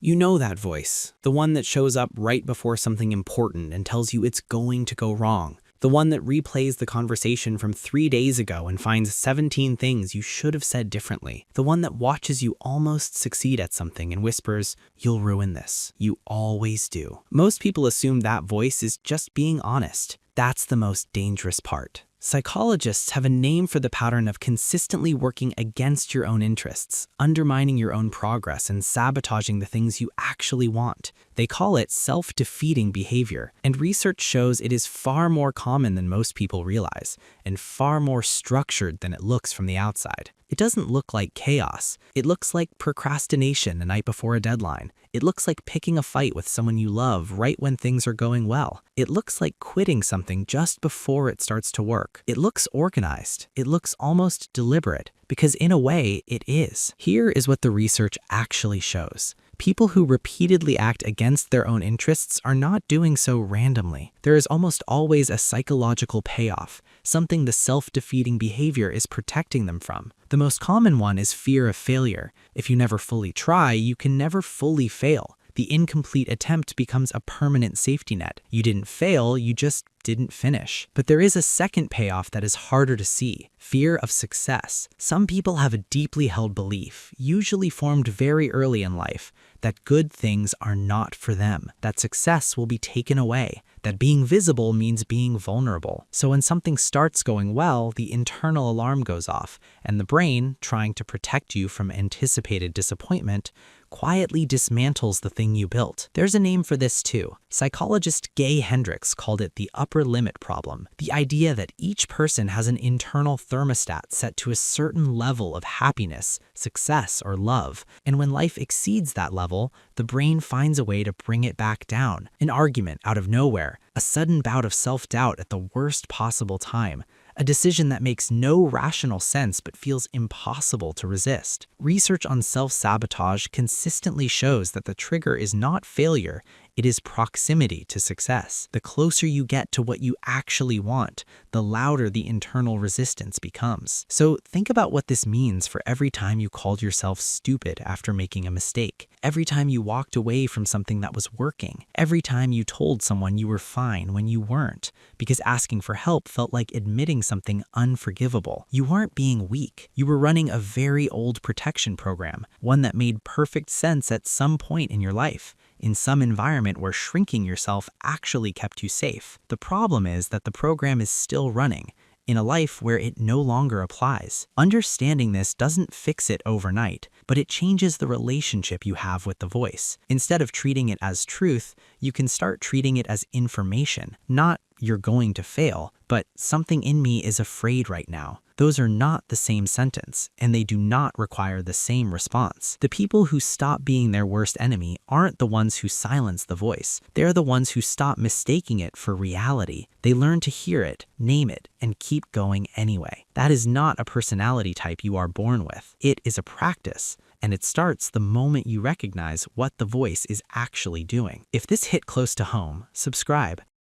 You know that voice, the one that shows up right before something important and tells you it's going to go wrong. The one that replays the conversation from 3 days ago and finds 17 things you should have said differently. The one that watches you almost succeed at something and whispers, "You'll ruin this. You always do." Most people assume that voice is just being honest. That's the most dangerous part. Psychologists have a name for the pattern of consistently working against your own interests, undermining your own progress, and sabotaging the things you actually want. They call it self-defeating behavior, and research shows it is far more common than most people realize, and far more structured than it looks from the outside. It doesn't look like chaos. It looks like procrastination the night before a deadline. It looks like picking a fight with someone you love right when things are going well. It looks like quitting something just before it starts to work. It looks organized. It looks almost deliberate, because in a way, it is. Here is what the research actually shows. People who repeatedly act against their own interests are not doing so randomly. There is almost always a psychological payoff, something the self-defeating behavior is protecting them from. The most common one is fear of failure. If you never fully try, you can never fully fail. The incomplete attempt becomes a permanent safety net. You didn't fail, you just didn't finish. But there is a second payoff that is harder to see: fear of success. Some people have a deeply held belief, usually formed very early in life, that good things are not for them, that success will be taken away, that being visible means being vulnerable. So when something starts going well, the internal alarm goes off, and the brain, trying to protect you from anticipated disappointment, quietly dismantles the thing you built. There's a name for this too. Psychologist Gay Hendricks called it the upper limit problem. The idea that each person has an internal thermostat set to a certain level of happiness, success, or love, and when life exceeds that level, the brain finds a way to bring it back down. An argument out of nowhere, a sudden bout of self-doubt at the worst possible time, a decision that makes no rational sense but feels impossible to resist. Research on self-sabotage consistently shows that the trigger is not failure, it is proximity to success. The closer you get to what you actually want, the louder the internal resistance becomes. So think about what this means for every time you called yourself stupid after making a mistake, every time you walked away from something that was working, every time you told someone you were fine when you weren't, because asking for help felt like admitting something unforgivable. You weren't being weak. You were running a very old protection program, one that made perfect sense at some point in your life, in some environment where shrinking yourself actually kept you safe. The problem is that the program is still running, in a life where it no longer applies. Understanding this doesn't fix it overnight, but it changes the relationship you have with the voice. Instead of treating it as truth, you can start treating it as information. Not "you're going to fail," but "something in me is afraid right now." Those are not the same sentence, and they do not require the same response. The people who stop being their worst enemy aren't the ones who silence the voice. They're the ones who stop mistaking it for reality. They learn to hear it, name it, and keep going anyway. That is not a personality type you are born with. It is a practice, and it starts the moment you recognize what the voice is actually doing. If this hit close to home, subscribe.